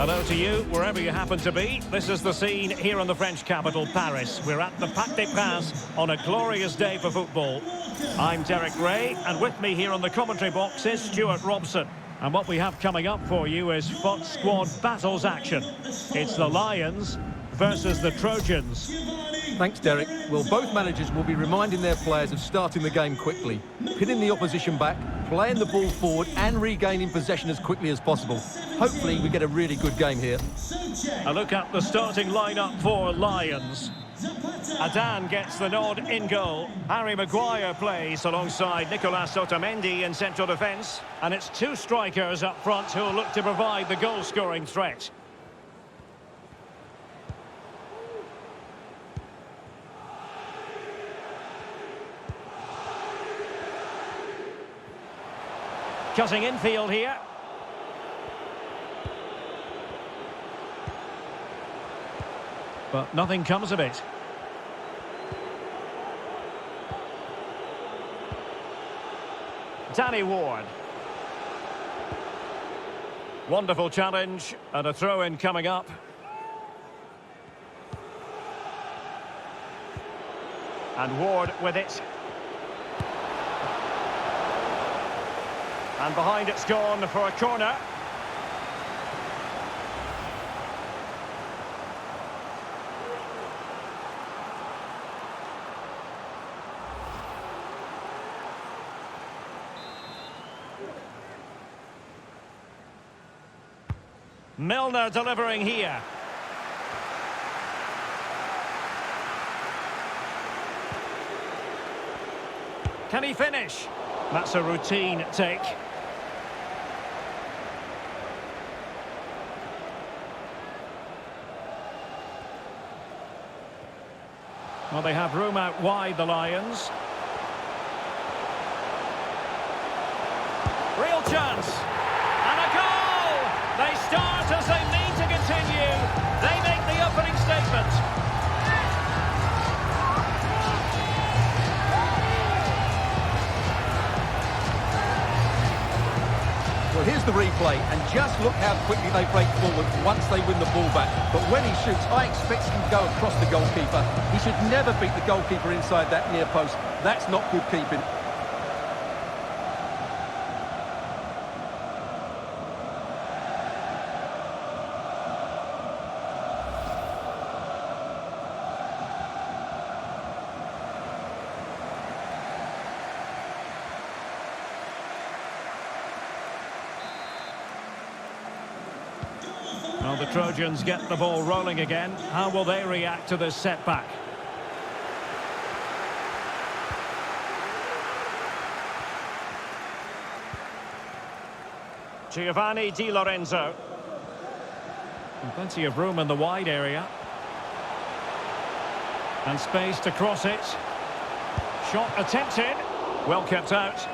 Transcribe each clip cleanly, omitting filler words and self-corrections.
Hello to you, wherever you happen to be. This is the scene here in the French capital, Paris. We're at the Parc des Princes on a glorious day for football. I'm Derek Ray, and with me here on the commentary box is Stuart Robson. And what we have coming up for you is FOT Squad Battles action. It's the Lions versus the Trojans. Thanks, Derek. Well, both managers will be reminding their players of starting the game quickly, pinning the opposition back, playing the ball forward and regaining possession as quickly as possible. Hopefully we get a really good game here. A look at the starting lineup for Lions. Adan gets the nod in goal. Harry Maguire plays alongside Nicolas Otamendi in central defence. And it's two strikers up front who will look to provide the goal-scoring threat. Cutting infield here. But nothing comes of it. Danny Ward. Wonderful challenge and a throw-in coming up. And Ward with it. And behind it's gone for a corner. Milner delivering here. Can he finish? That's a routine take. Well, they have room out wide, the Lions. Real chance. And a goal! They start as they mean to continue. They make the opening statement. Well, here's the replay, and just look how quickly they break forward once they win the ball back. But when he shoots, I expect him to go across the goalkeeper. He should never beat the goalkeeper inside that near post. That's not good keeping. Well, the Trojans get the ball rolling again. How will they react to this setback? Giovanni Di Lorenzo. And plenty of room in the wide area. And space to cross it. Shot attempted. Well kept out.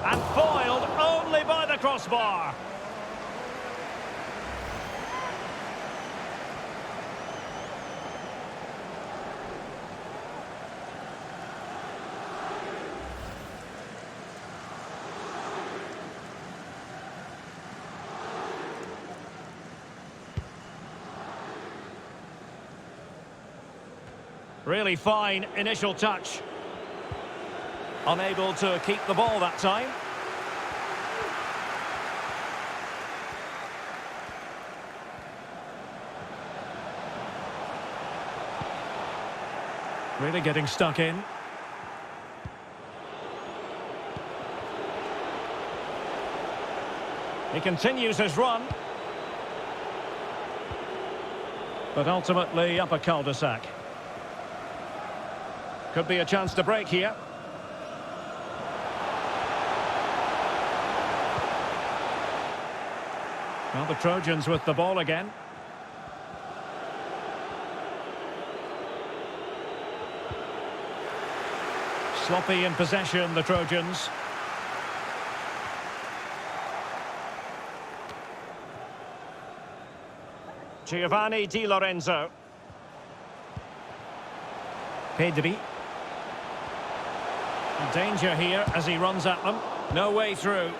And foiled only by the crossbar. Really fine initial touch. Unable to keep the ball that time. Really getting stuck in. He continues his run. But ultimately up a cul-de-sac. Could be a chance to break here. Well, the Trojans with the ball again. Sloppy in possession, the Trojans. Giovanni Di Lorenzo. Pedri. Danger here as he runs at them. No way through.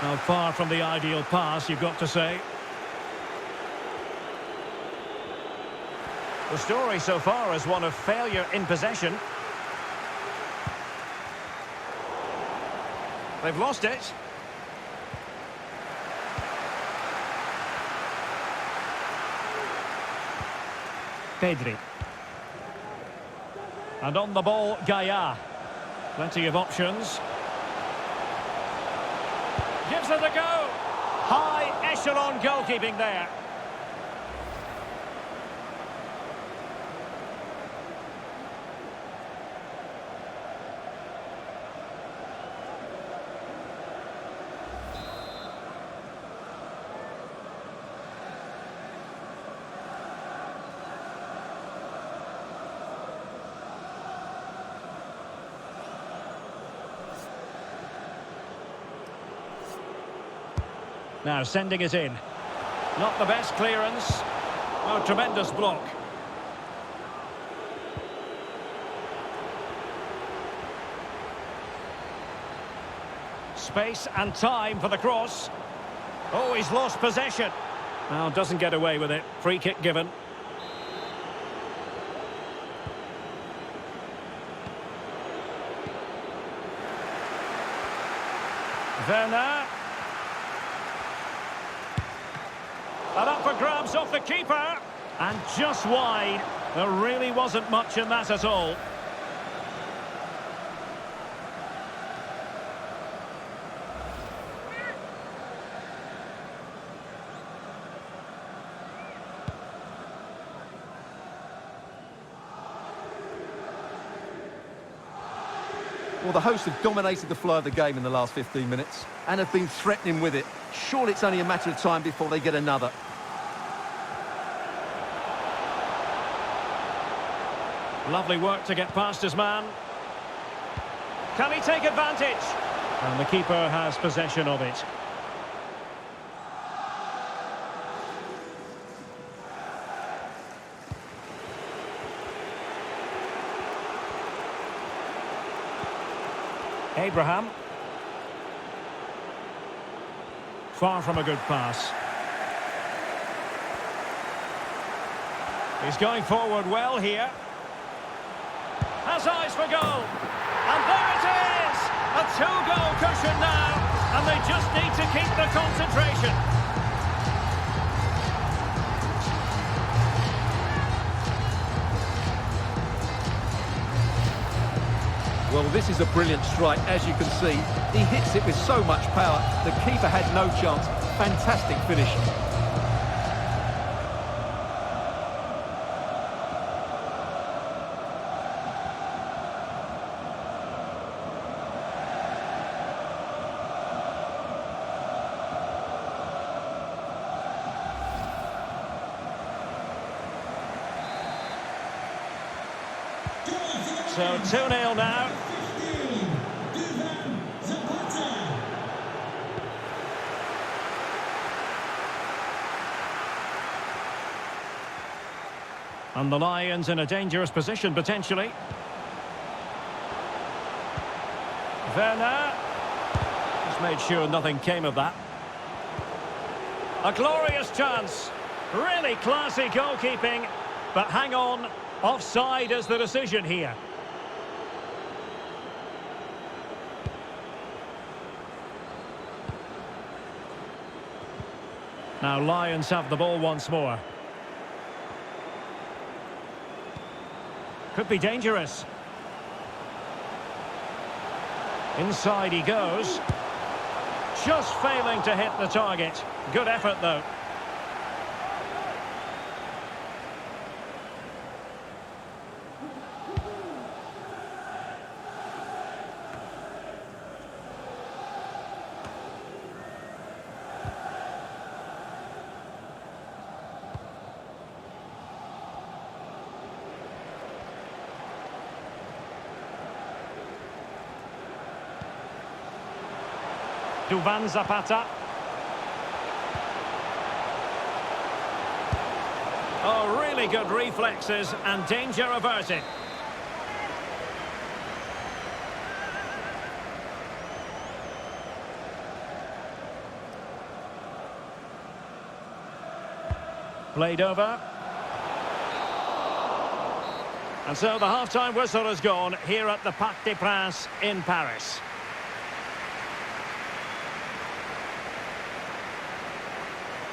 Now far from the ideal pass, you've got to say. The story so far is one of failure in possession. They've lost it. Pedri. And on the ball, Gaia. Plenty of options. Gives it a go. High echelon goalkeeping there. Now sending it in. Not the best clearance. Oh, tremendous block. Space and time for the cross. Oh, he's lost possession. Well, doesn't get away with it. Free kick given. Werner. And up for grabs off the keeper. And just wide. There really wasn't much in that at all. Well, the hosts have dominated the flow of the game in the last 15 minutes and have been threatening with it. Surely it's only a matter of time before they get another. Lovely work to get past his man. Can he take advantage? And the keeper has possession of it. Abraham. Far from a good pass. He's going forward well here. Has eyes for goal. And there it is! A two-goal cushion now. And they just need to keep the concentration. Well, this is a brilliant strike, as you can see. He hits it with so much power. The keeper had no chance. Fantastic finish. So 2-0 now. And the Lions in a dangerous position, potentially. Werner. Just made sure nothing came of that. A glorious chance. Really classy goalkeeping. But hang on, offside is the decision here. Now Lions have the ball once more. Could be dangerous. Inside he goes. Just failing to hit the target. Good effort though. Duvan Zapata. Oh, really good reflexes and danger averted. Played over. And so the half-time whistle has gone here at the Parc des Princes in Paris.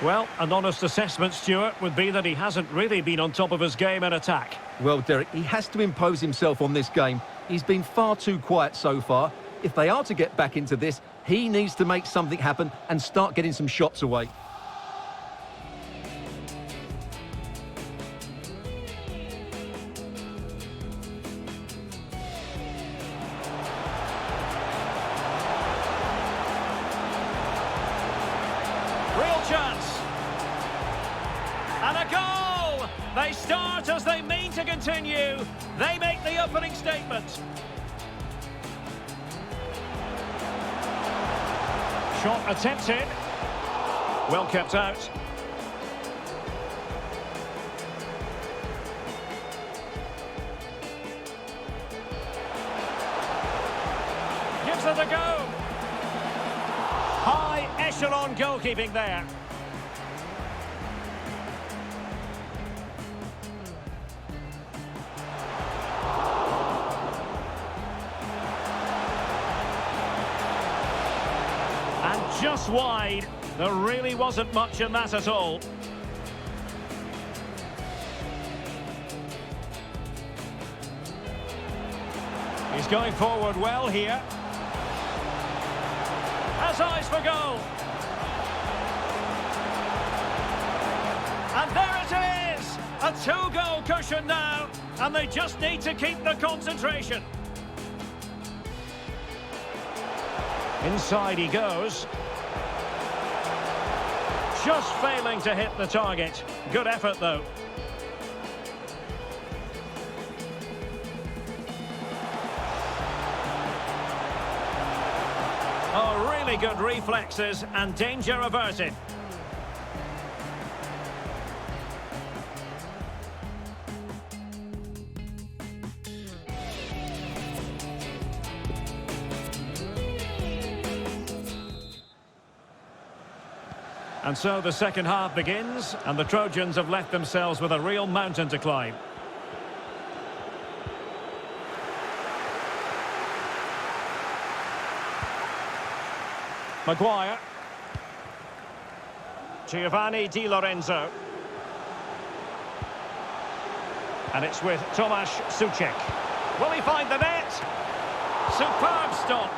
Well, an honest assessment, Stuart, would be that he hasn't really been on top of his game in attack. Well, Derek, he has to impose himself on this game. He's been far too quiet so far. If they are to get back into this, he needs to make something happen and start getting some shots away. Real chance. And a goal! They start as they mean to continue. They make the opening statement. Shot attempted. Well kept out. Gives it a go. High echelon goalkeeping there. And just wide. There really wasn't much in that at all. He's going forward well here. Has eyes for goal. And there it is! A two-goal cushion now, and they just need to keep the concentration. Inside he goes. Just failing to hit the target. Good effort, though. Oh, really good reflexes and danger averted. And so the second half begins, and the Trojans have left themselves with a real mountain to climb. Maguire. Giovanni Di Lorenzo. And it's with Tomasz Suchek. Will he find the net? Superb stop.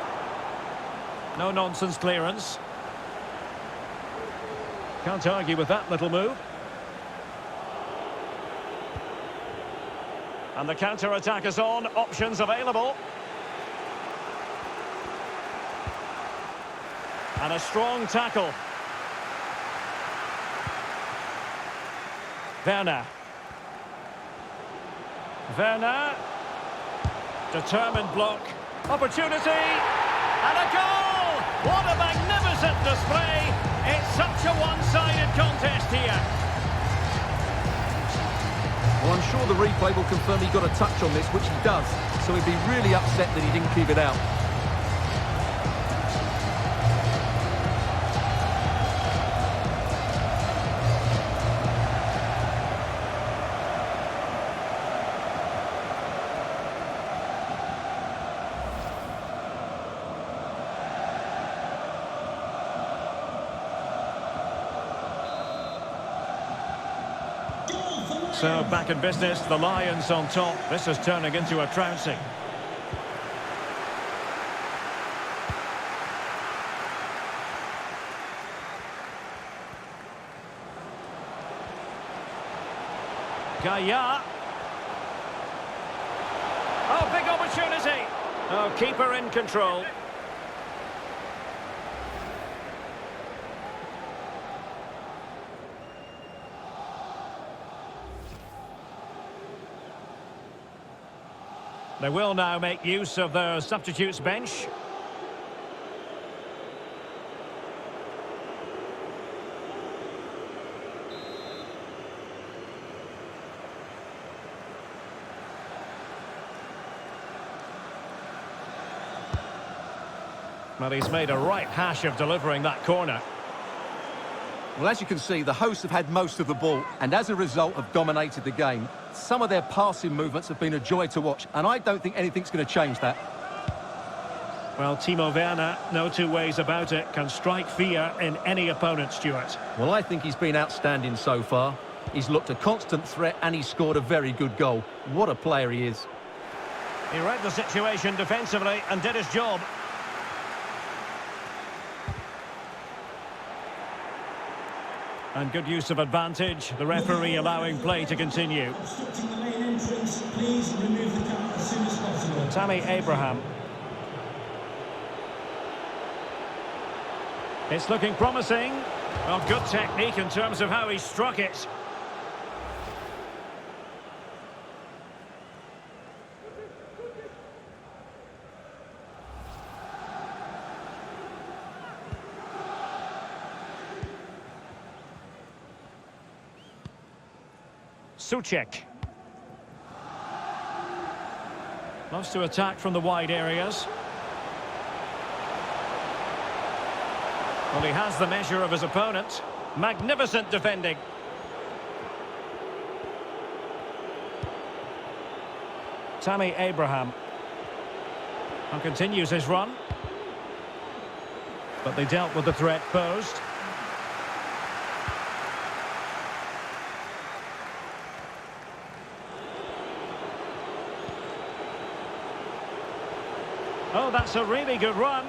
No nonsense clearance. Can't argue with that little move. And the counter-attack is on. Options available. And a strong tackle. Werner. Werner. Determined block. Opportunity. And a goal! What a magnificent display! It's such a one-sided contest here. Well, I'm sure the replay will confirm he got a touch on this, which he does. So he'd be really upset that he didn't keep it out. So back in business, the Lions on top. This is turning into a trouncing. Gaia. Oh, big opportunity. Oh, keeper in control. They will now make use of their substitutes bench. Well, he's made a right hash of delivering that corner. Well, as you can see, the hosts have had most of the ball, and as a result have dominated the game. Some of their passing movements have been a joy to watch, and I don't think anything's going to change that. Well, Timo Werner, no two ways about it, can strike fear in any opponent, Stuart. Well, I think he's been outstanding so far. He's looked a constant threat, and he's scored a very good goal. What a player he is. He read the situation defensively and did his job. And good use of advantage, the referee allowing play to continue. Tammy Abraham. It's looking promising. Well, good technique in terms of how he struck it. Suchek. Loves to attack from the wide areas. Well, he has the measure of his opponent. Magnificent defending. Tammy Abraham. And continues his run. But they dealt with the threat posed. Oh, that's a really good run.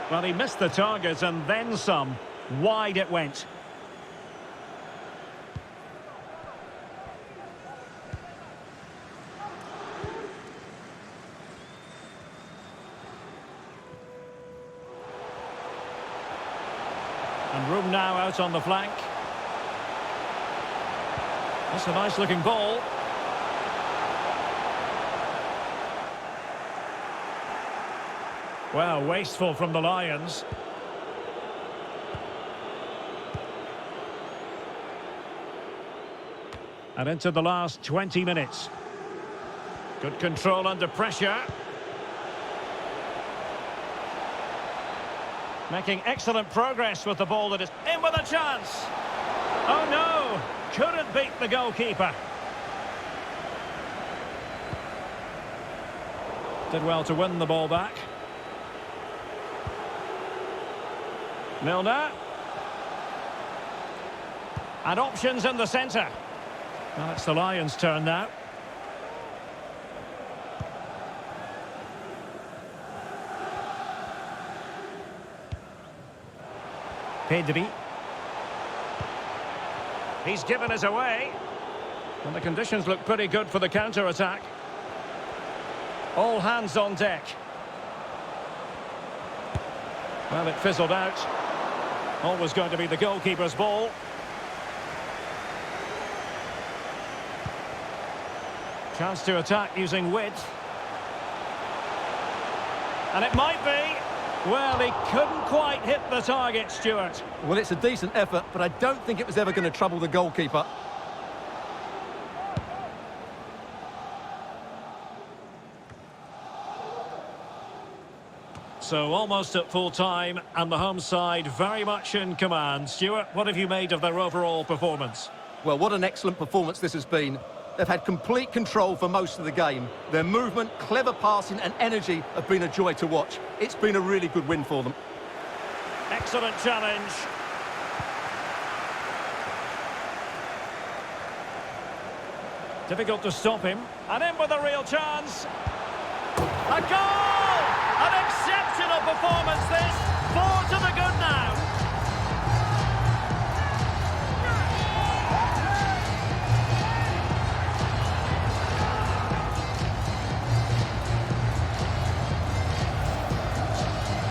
Well, he missed the target and then some. Wide it went. And room now out on the flank. That's a nice looking ball. Well, wasteful from the Lions. And into the last 20 minutes. Good control under pressure. Making excellent progress with the ball that is in with a chance. Oh no, couldn't beat the goalkeeper. Did well to win the ball back. Milner. And options in the centre. Well, it's the Lions' turn now. Pedri. He's given us away. And the conditions look pretty good for the counter-attack. All hands on deck. Well, it fizzled out. Always going to be the goalkeeper's ball. Chance to attack using width. And it might be. Well, he couldn't quite hit the target, Stuart. Well, it's a decent effort, but I don't think it was ever going to trouble the goalkeeper. So almost at full time, and the home side very much in command. Stuart, what have you made of their overall performance? Well, what an excellent performance this has been. They've had complete control for most of the game. Their movement, clever passing and energy have been a joy to watch. It's been a really good win for them. Excellent challenge. Difficult to stop him. And in with a real chance. A goal! An exceptional performance this. 4 to the good now.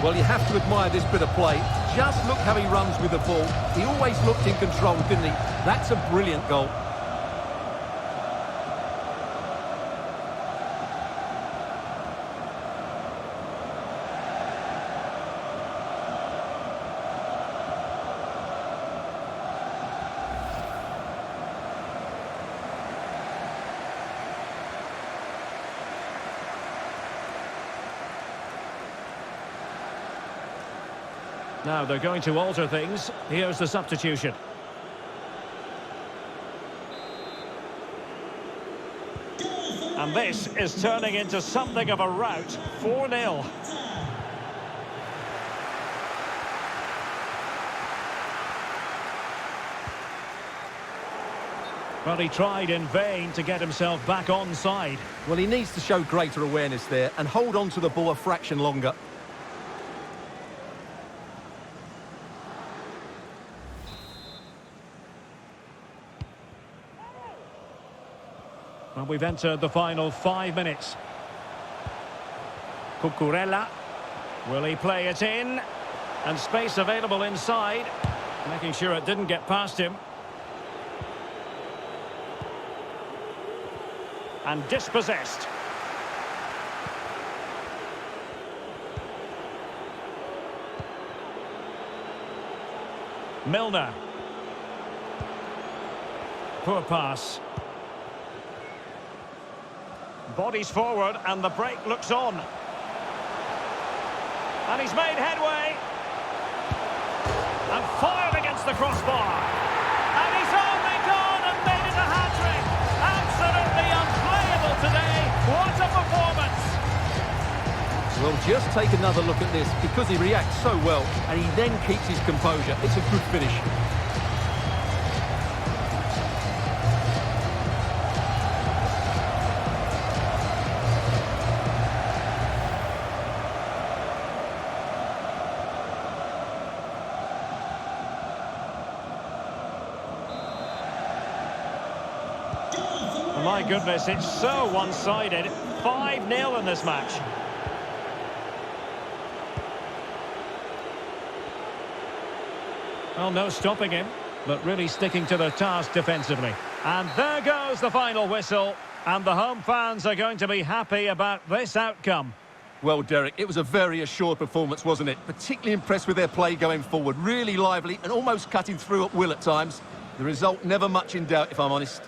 Well, you have to admire this bit of play. Just look how he runs with the ball. He always looked in control, didn't he? That's a brilliant goal. Now they're going to alter things. Here's the substitution. And this is turning into something of a rout. 4-0. Well, he tried in vain to get himself back on side. Well, he needs to show greater awareness there and hold on to the ball a fraction longer. Well, we've entered the final 5 minutes. Cucurella. Will he play it in? And space available inside. Making sure it didn't get past him. And dispossessed. Milner. Poor pass. Bodies forward and the break looks on. And he's made headway. And fired against the crossbar. And he's only gone and made it a hat-trick. Absolutely unplayable today. What a performance. Well, just take another look at this, because he reacts so well and he then keeps his composure. It's a good finish. My goodness, it's so one-sided. 5-0 in this match. Well, no stopping him, but really sticking to their task defensively. And there goes the final whistle. And the home fans are going to be happy about this outcome. Well, Derek, it was a very assured performance, wasn't it? Particularly impressed with their play going forward. Really lively and almost cutting through at will at times. The result never much in doubt, if I'm honest.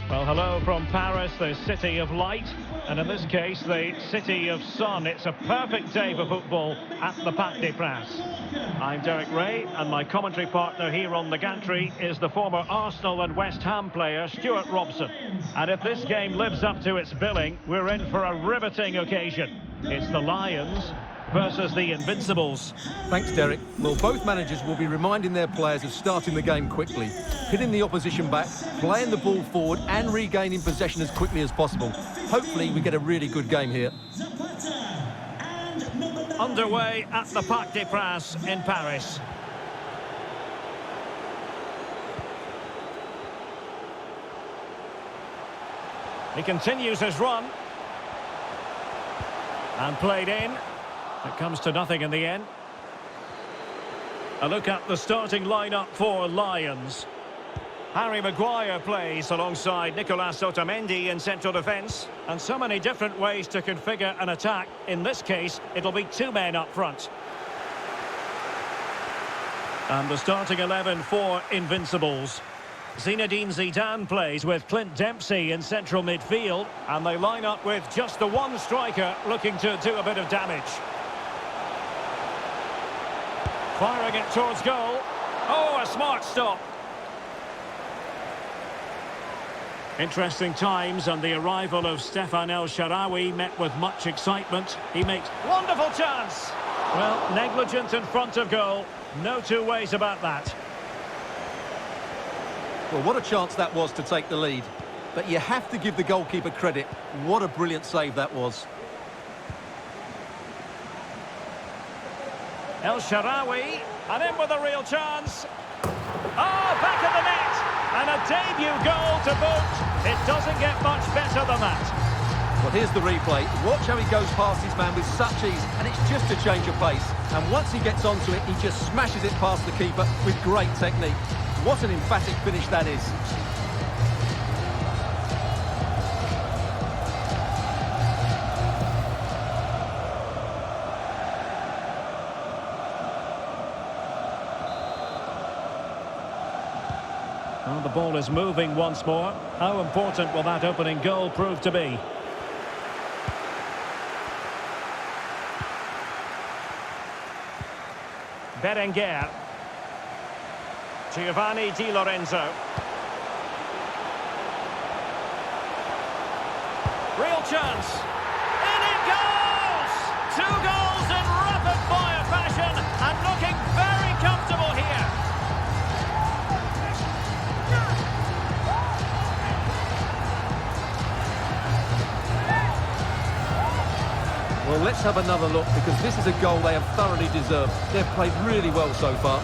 Well, hello from Paris, the city of light, and in this case, the city of sun. It's a perfect day for football at the Parc des Princes. I'm Derek Ray, and my commentary partner here on the gantry is the former Arsenal and West Ham player, Stuart Robson. And if this game lives up to its billing, we're in for a riveting occasion. It's the Lions versus the Invincibles. Thanks, Derek. Well, both managers will be reminding their players of starting the game quickly, hitting the opposition back, playing the ball forward and regaining possession as quickly as possible. Hopefully we get a really good game here. Underway at the Parc des Princes in Paris. He continues his run. And played in. It comes to nothing in the end. A look at the starting lineup for Lions. Harry Maguire plays alongside Nicolas Otamendi in central defence. And so many different ways to configure an attack. In this case, it'll be two men up front. And the starting 11 for Invincibles. Zinedine Zidane plays with Clint Dempsey in central midfield. And they line up with just the one striker looking to do a bit of damage. Firing it towards goal. Oh, a smart stop. Interesting times, and the arrival of Stefan El Shaarawy met with much excitement. He makes wonderful chance. Well, negligent in front of goal. No two ways about that. Well, what a chance that was to take the lead. But you have to give the goalkeeper credit. What a brilliant save that was. El Shaarawy, and in with a real chance. Oh, back of the net, and a debut goal to boot. It doesn't get much better than that. Well, here's the replay. Watch how he goes past his man with such ease, and it's just a change of pace. And once he gets onto it, he just smashes it past the keeper with great technique. What an emphatic finish that is. Well, the ball is moving once more. How important will that opening goal prove to be? Berenguer. Giovanni Di Lorenzo. Real chance. In it goes! 2 goals in rapid-fire fashion and looking very comfortable here. Well, let's have another look, because this is a goal they have thoroughly deserved. They've played really well so far.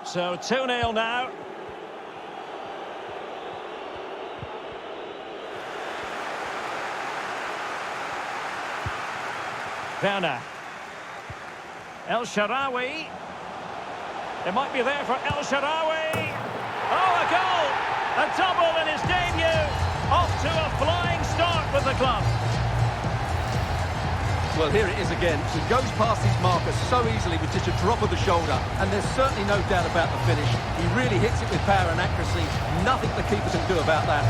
So 2-0 now. Werner. El Shaarawy. It might be there for El Shaarawy. Oh, a goal! A double in his debut. Off to a flying start with the club. Well, here it is again. He goes past his marker so easily with just a drop of the shoulder, and there's certainly no doubt about the finish. He really hits it with power and accuracy. Nothing the keeper can do about that.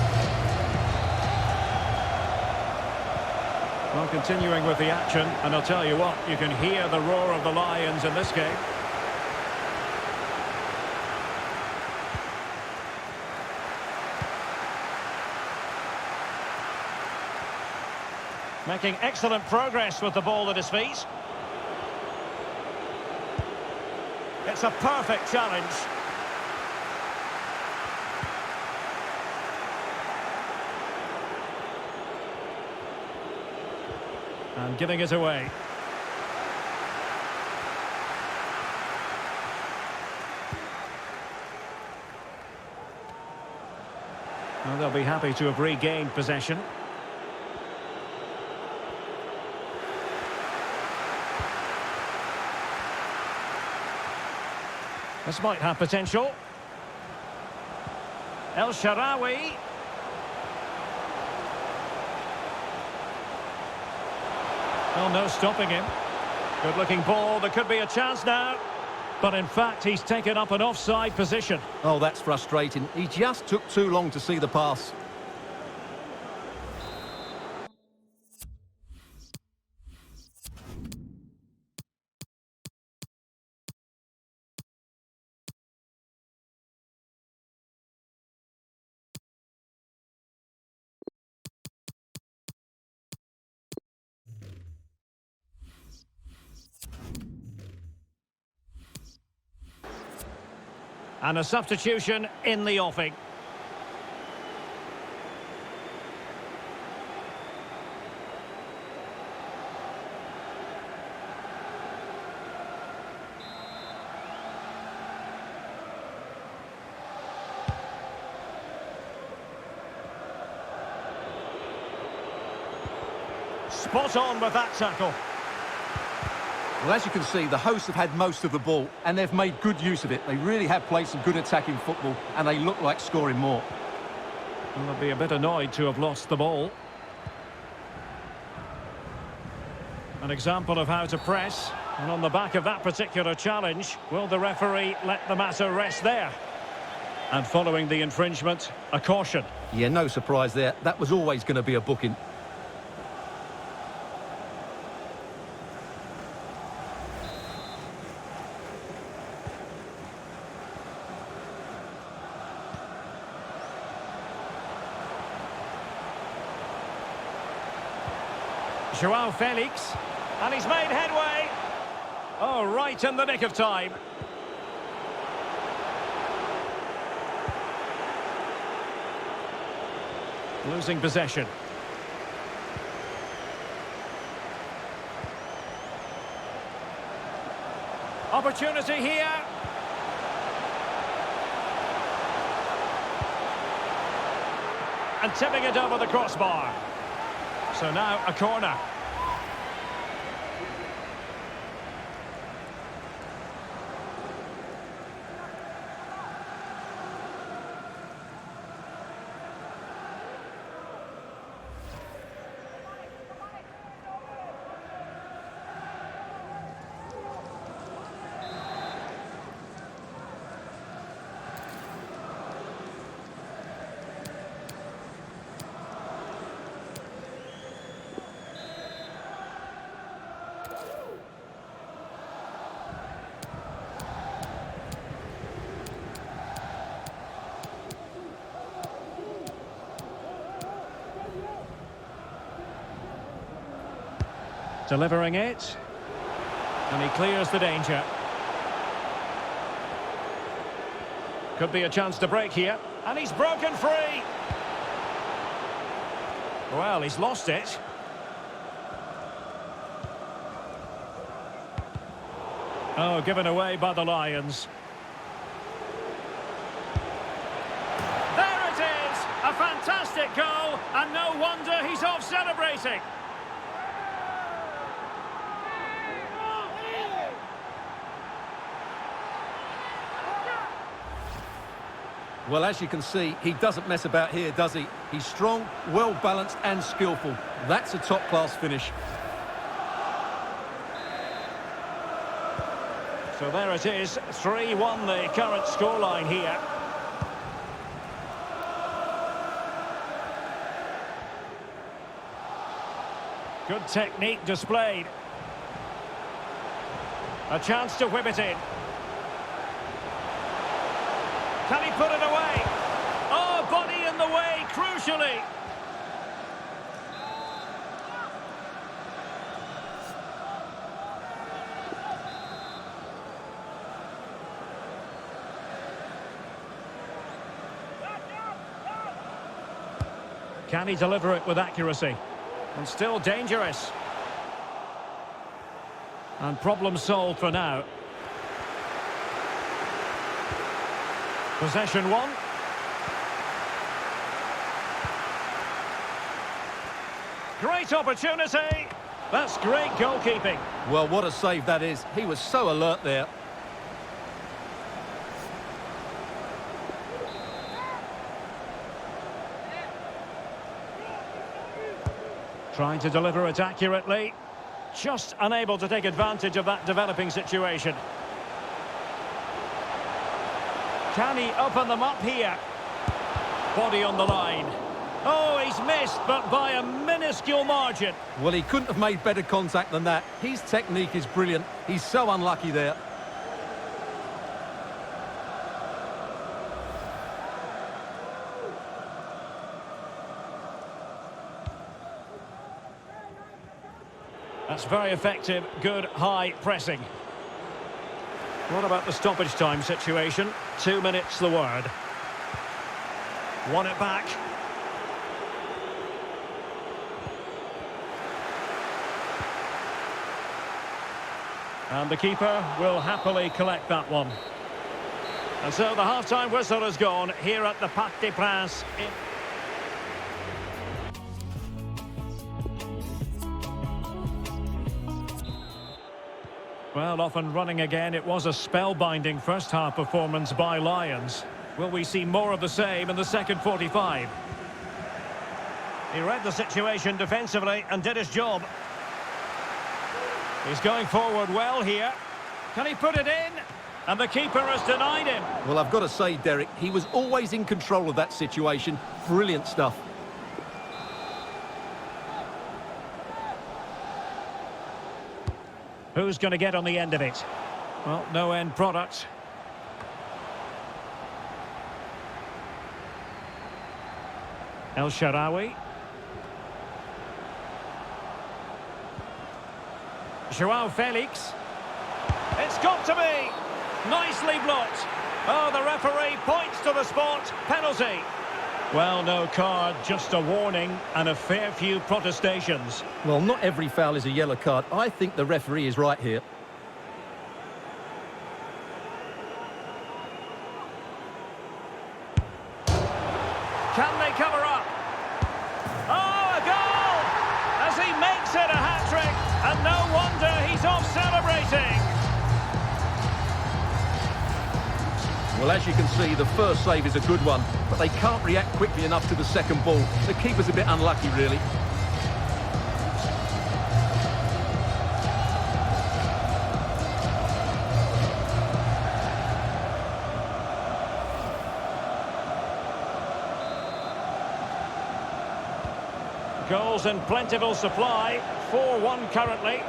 Well, continuing with the action, and I'll tell you what, you can hear the roar of the Lions in this game. Making excellent progress with the ball at his feet. It's a perfect challenge. And giving it away. Well, they'll be happy to have regained possession. This might have potential. El Shaarawy. Well, no stopping him. Good-looking ball. There could be a chance now. But in fact, he's taken up an offside position. Oh, that's frustrating. He just took too long to see the pass. And a substitution in the offing. Spot on with that tackle. Well, as you can see, the hosts have had most of the ball, and they've made good use of it. They really have played some good attacking football, and they look like scoring more. Well, they'll be a bit annoyed to have lost the ball. An example of how to press. And on the back of that particular challenge, will the referee let the matter rest there? And following the infringement, a caution. Yeah, no surprise there. That was always going to be a booking. Joao Felix, and he's made headway. Oh, right in the nick of time. Losing possession. Opportunity here. And tipping it over the crossbar. So now a corner. Delivering it. And he clears the danger. Could be a chance to break here. And he's broken free. Well, he's lost it. Oh, given away by the Lions. There it is! A fantastic goal, and no wonder he's off celebrating. Well, as you can see, he doesn't mess about here, does he? He's strong, well-balanced and skillful. That's a top-class finish. So there it is, 3-1 the current scoreline here. Good technique displayed. A chance to whip it in. Can he put it away? Oh, body in the way, crucially. Can he deliver it with accuracy? And still dangerous. And problem solved for now. Possession one. Great opportunity. That's great goalkeeping. Well, what a save that is. He was so alert there. Trying to deliver it accurately. Just unable to take advantage of that developing situation. Can he open them up here? Body on the line. Oh, he's missed, but by a minuscule margin. Well, he couldn't have made better contact than that. His technique is brilliant. He's so unlucky there. That's very effective, good high pressing. What about the stoppage time situation? 2 minutes the word. Won it back. And the keeper will happily collect that one. And so the half-time whistle has gone here at the Parc des Princes. Well, off and running again. It was a spellbinding first-half performance by Lions. Will we see more of the same in the second 45? He read the situation defensively and did his job. He's going forward well here. Can he put it in? And the keeper has denied him. Well, I've got to say, Derek, he was always in control of that situation. Brilliant stuff. Who's going to get on the end of it? Well, no end product. El Shaarawy. Joao Felix. It's got to be. Nicely blocked. Oh, the referee points to the spot. Penalty. Well, no card, just a warning and a fair few protestations. Well, not every foul is a yellow card. I think the referee is right here. Can they cover up? Oh, a goal! As he makes it a hat-trick, and no wonder he's off celebrating. Well, as you can see, the first save is a good one, but they can't react quickly enough to the second ball. The keeper's a bit unlucky, really. Goals in plentiful supply, 4-1 currently.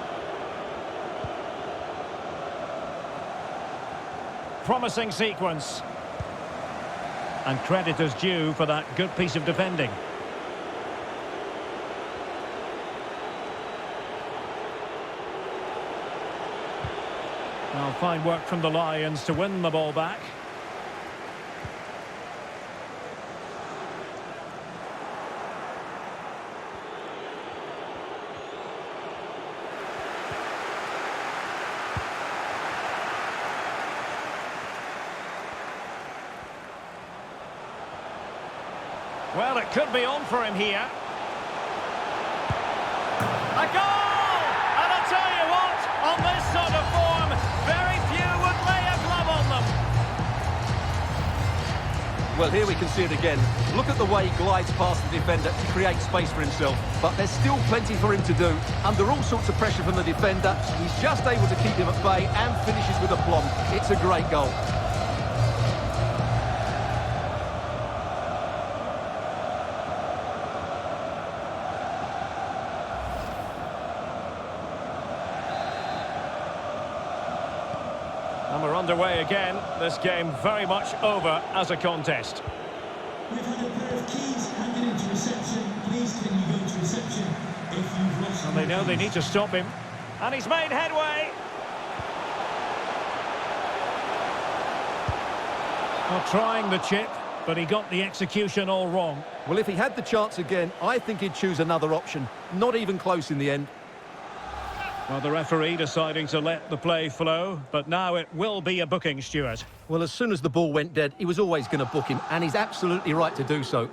Promising sequence. And credit is due for that good piece of defending. Now, fine work from the Lions to win the ball back. Well, it could be on for him here. A goal! And I'll tell you what, on this sort of form, very few would lay a glove on them. Well, here we can see it again. Look at the way he glides past the defender to create space for himself. But there's still plenty for him to do. Under all sorts of pressure from the defender, he's just able to keep him at bay and finishes with aplomb. It's a great goal. And we're underway again. This game very much over as a contest. We've had a pair of keys handed into reception. Please can you go to reception if you've lost... And they know they need to stop him. And he's made headway. Well, trying the chip, but he got the execution all wrong. Well, if he had the chance again, I think he'd choose another option. Not even close in the end. Well, the referee deciding to let the play flow, but now it will be a booking, Stuart. Well, as soon as the ball went dead, he was always going to book him, and he's absolutely right to do so.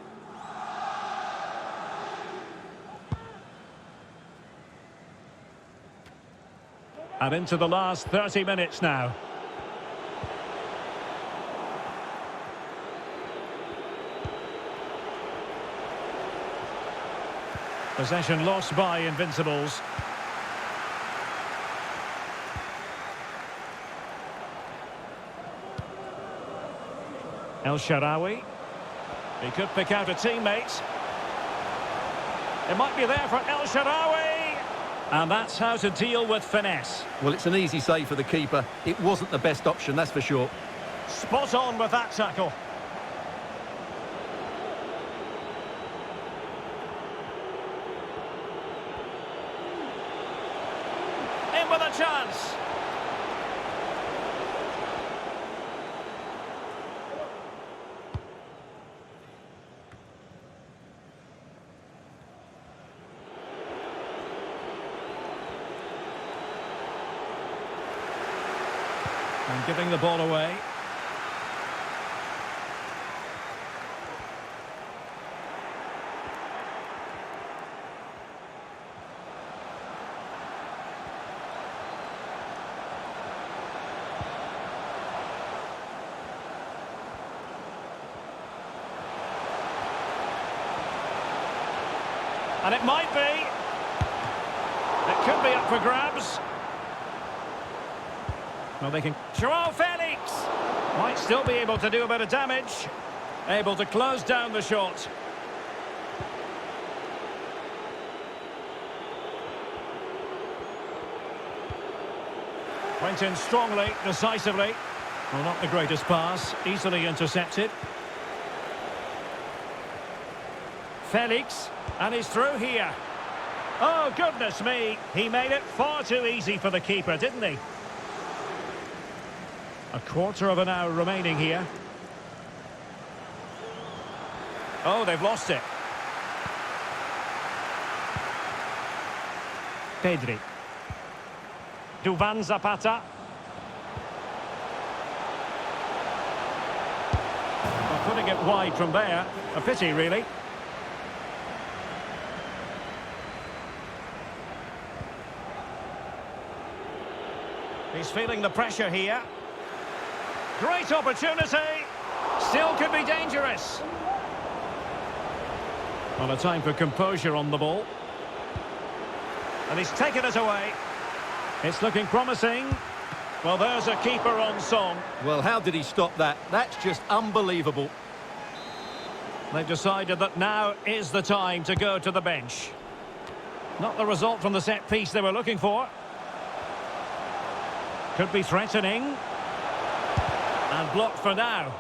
And into the last 30 minutes now. Possession lost by Invincibles. El Shaarawy. He could pick out a teammate. It might be there for El Shaarawy. And that's how to deal with finesse. Well, it's an easy save for the keeper. It wasn't the best option, that's for sure. Spot on with that tackle. In with a chance. And giving the ball away. And it might be. It could be up for grabs. Well, they can... Joao Felix! Might still be able to do a bit of damage. Able to close down the shot. Went in strongly, decisively. Well, not the greatest pass. Easily intercepted. Felix. And he's through here. Oh, goodness me. He made it far too easy for the keeper, didn't he? A quarter of an hour remaining here. Oh, they've lost it. Pedri. Duvan Zapata. Well, putting it wide from there. A pity, really. He's feeling the pressure here. Great opportunity. Still could be dangerous. Well, a time for composure on the ball. And he's taken it away. It's looking promising. Well, there's a keeper on song. Well, how did he stop that? That's just unbelievable. They've decided that now is the time to go to the bench. Not the result from the set piece they were looking for. Could be threatening. And blocked for now.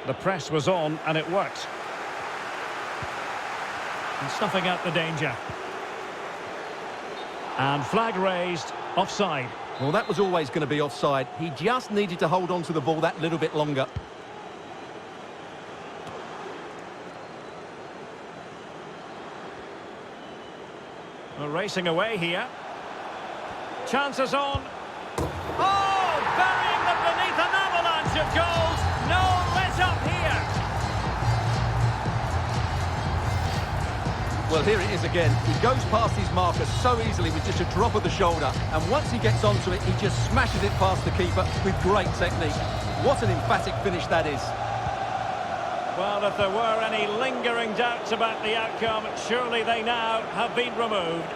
The press was on and it worked. And snuffing out the danger. And flag raised, offside. Well, that was always going to be offside. He just needed to hold on to the ball that little bit longer. We're racing away here. Chances on. Oh, burying them beneath an avalanche of goals. No let up here. Well, here it is again. He goes past his marker so easily with just a drop of the shoulder. And once he gets onto it, he just smashes it past the keeper with great technique. What an emphatic finish that is. Well, if there were any lingering doubts about the outcome, surely they now have been removed.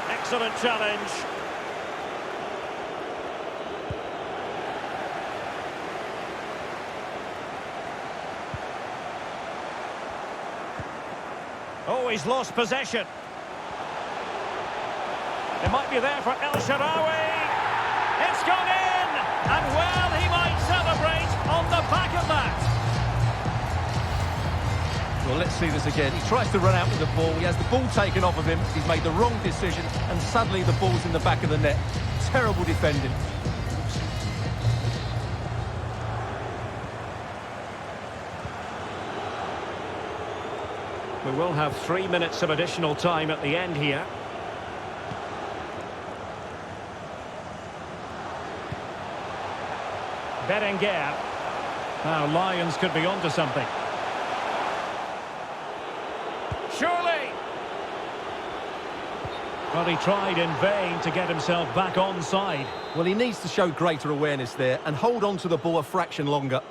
Excellent challenge. Oh, he's lost possession. It might be there for El Shaarawy. It's gone in! And well, he might celebrate on the back of that. Well, let's see this again. He tries to run out with the ball. He has the ball taken off of him. He's made the wrong decision. And suddenly the ball's in the back of the net. Terrible defending. We will have 3 minutes of additional time at the end here. Berenguer. Now Lions could be onto something. Surely. Well, he tried in vain to get himself back onside. Well, he needs to show greater awareness there and hold on to the ball a fraction longer.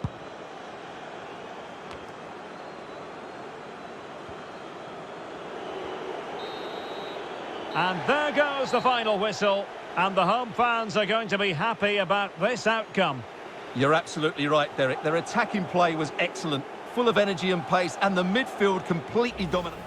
And there goes the final whistle. And the home fans are going to be happy about this outcome. You're absolutely right, Derek. Their attacking play was excellent, full of energy and pace, and the midfield completely dominant.